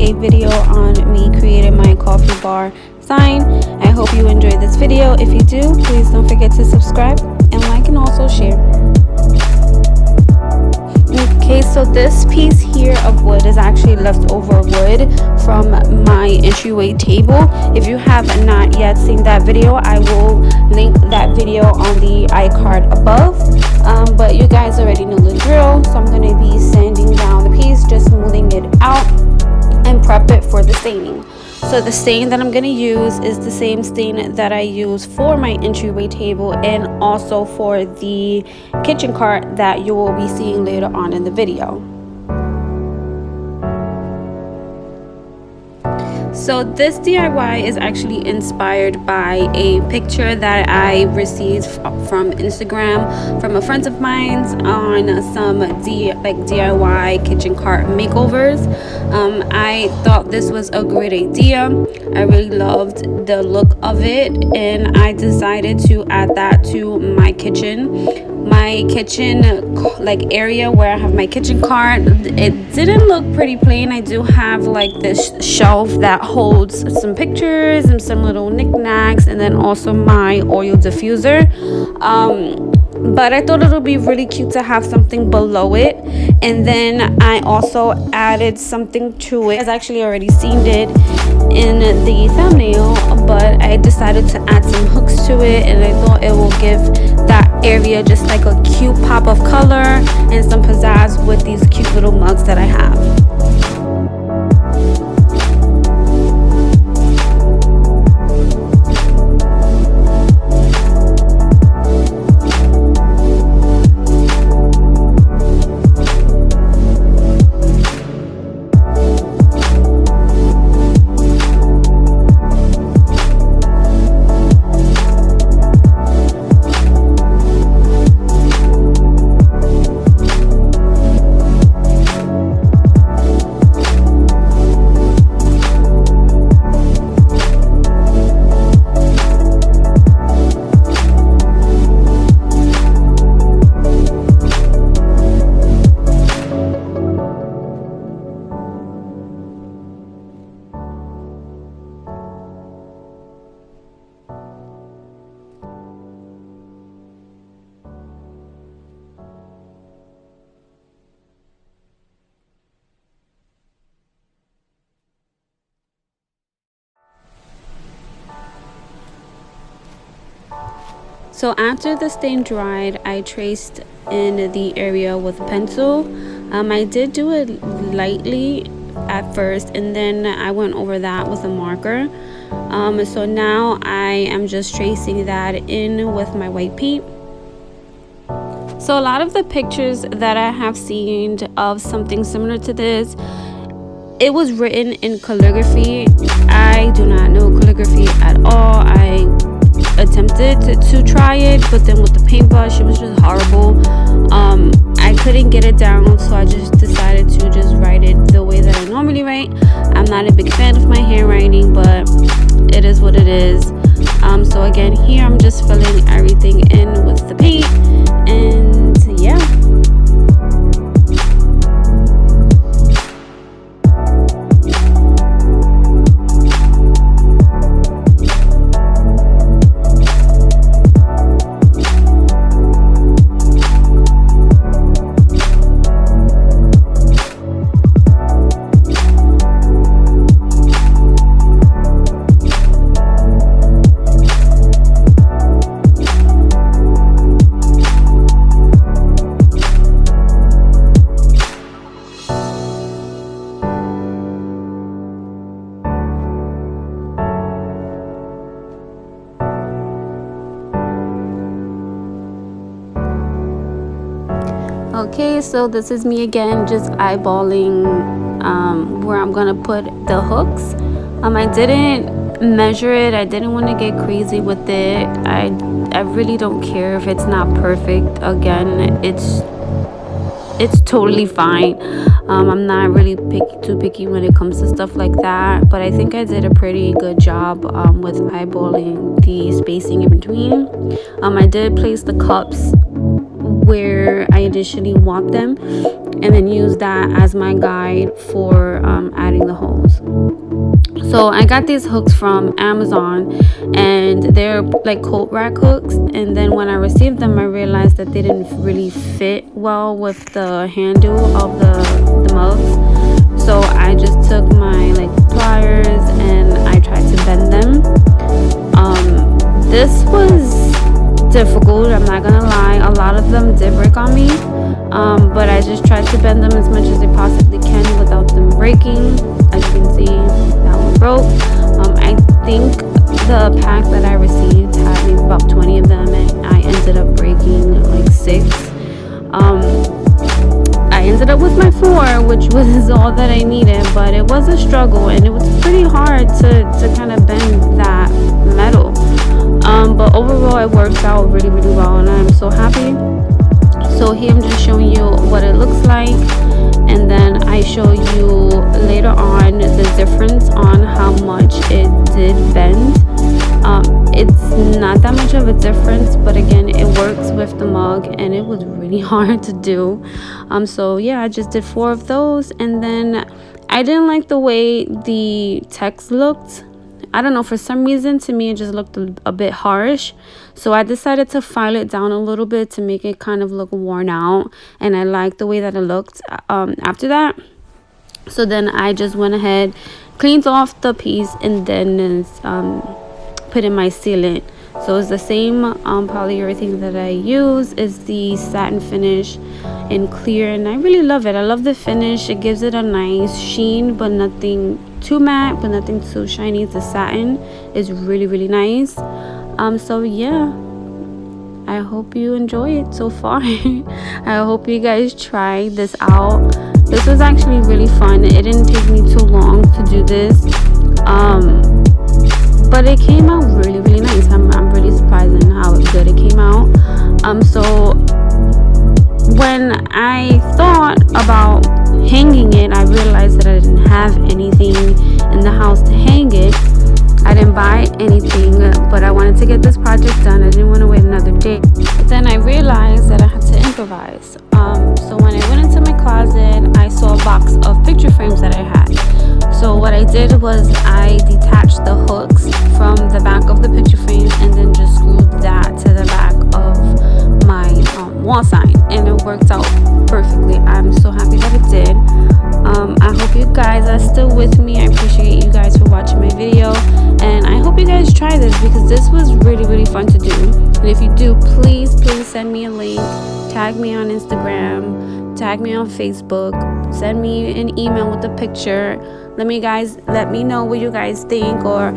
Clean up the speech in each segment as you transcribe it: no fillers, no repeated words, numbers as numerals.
a video on me creating my coffee bar sign. I hope you enjoyed this video. If you do, please don't forget to subscribe and like and also share. Okay, so this piece here of wood is actually leftover wood from my entryway table. If you have not yet seen that video, I will link that video on the iCard above. But you guys already know the drill, so I'm going to be sanding down the piece, just smoothing it out and prep it for the staining. So the stain that I'm going to use is the same stain that I use for my entryway table and also for the kitchen cart that you will be seeing later on in the video. So this DIY is actually inspired by a picture that I received from Instagram from a friend of mine on some DIY kitchen cart makeovers. I thought this was a great idea. I really loved the look of it, and I decided to add that to my kitchen area where I have my kitchen cart. It didn't look pretty plain. I do have like this shelf that holds some pictures and some little knickknacks, and then also my oil diffuser. But I thought it would be really cute to have something below it, and then I also added something to it. I've actually already seen it in the thumbnail, but I decided to add some hooks to it, and I thought it will give that area just like a cute pop of color and some pizzazz with these cute little mugs that I have. So after the stain dried, I traced in the area with a pencil. I did do it lightly at first, and then I went over that with a marker. So now I am just tracing that in with my white paint. So a lot of the pictures that I have seen of something similar to this, it was written in calligraphy. I do not know calligraphy at all. I attempted to try it, but then with the paintbrush it was just horrible. I couldn't get it down, so I just decided to just write it the way that I normally write. I'm not a big fan of my handwriting, but it is what it is. So again, here I'm just filling everything in with the paint, and yeah. Okay, so this is me again, just eyeballing where I'm gonna put the hooks. I didn't measure it. I didn't want to get crazy with it. I really don't care if it's not perfect. Again, it's totally fine. I'm not really too picky when it comes to stuff like that, but I think I did a pretty good job with eyeballing the spacing in between. I did place the cups where I initially want them, and then use that as my guide for adding the holes. So I got these hooks from Amazon, and they're like coat rack hooks, and then when I received them I realized that they didn't really fit well with the handle of the mugs. So I just took my like pliers and I tried to bend them. This was difficult, I'm not gonna lie. A lot of them did break on me, but I just tried to bend them as much as I possibly can without them breaking. As you can see, that one broke. I think the pack that I received had maybe about 20 of them, and I ended up breaking like 6. I ended up with my 4, which was all that I needed, but it was a struggle and it was pretty hard to kind of bend that metal. But overall it worked out really well, and I'm so happy. So here I'm just showing you what it looks like, and then I show you later on the difference on how much it did bend. It's not that much of a difference, but again, it works with the mug, and it was really hard to do. So yeah, I just did 4 of those, and then I didn't like the way the text looked. I don't know, for some reason to me it just looked a bit harsh, so I decided to file it down a little bit to make it kind of look worn out, and I liked the way that it looked after that. So then I just went ahead, cleaned off the piece, and then put in my sealant. So it's the same polyurethane that I use. It's the satin finish in clear, and I really love it. I love the finish. It gives it a nice sheen, but nothing too matte, but nothing too shiny. The satin is really nice. So yeah, I hope you enjoy it so far. I hope you guys try this out. This was actually really fun. It didn't take me too long to do this, but it came out really nice. I'm really surprised in how good it came out. So when I thought about hanging it, I realized that I didn't have anything in the house to hang it. I didn't buy anything, but I wanted to get this project done. I didn't want to wait another day. But then I realized that I had to improvise. So when I went into my closet, I saw a box of picture frames that I had. So what I did was I detached the hooks from the back of the picture frame and then just screwed that to the back of my wall sign, and it worked out perfectly. I'm so happy that it did. I hope you guys are still with me. I appreciate you guys for watching my video, and I hope you guys try this because this was really fun to do. And if you do, please send me a link, tag me on Instagram, tag me on Facebook, send me an email with a picture. Let me know what you guys think or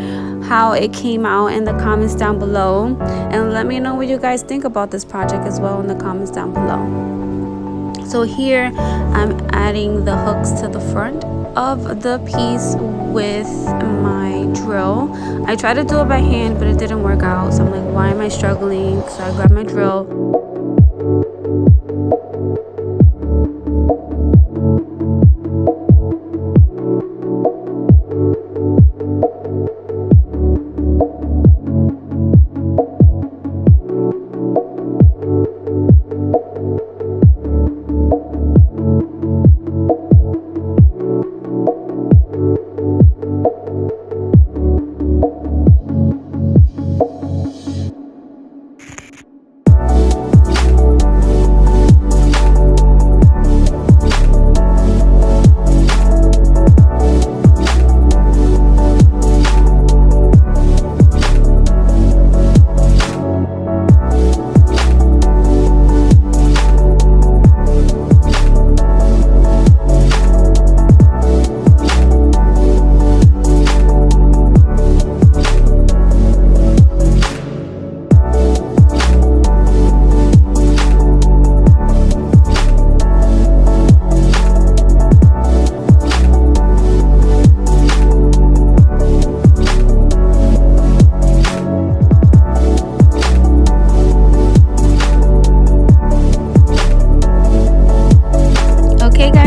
how it came out in the comments down below, and let me know what you guys think about this project as well in the comments down below. So here I'm adding the hooks to the front of the piece with my drill. I tried to do it by hand, but it didn't work out, so I'm like, why am I struggling? So I grabbed my drill.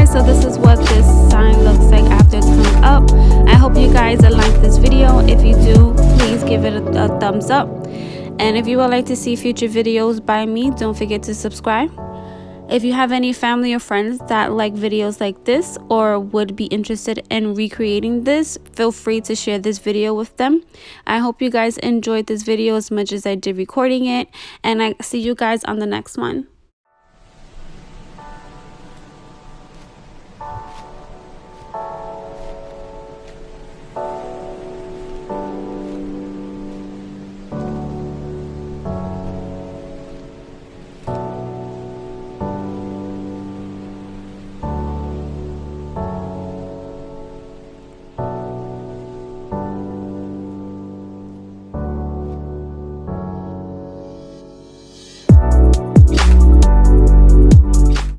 So this is what this sign looks like after it's hung up. I hope you guys like this video. If you do, please give it a thumbs up. And if you would like to see future videos by me, don't forget to subscribe. If you have any family or friends that like videos like this or would be interested in recreating this, feel free to share this video with them. I hope you guys enjoyed this video as much as I did recording it, and I see you guys on the next one.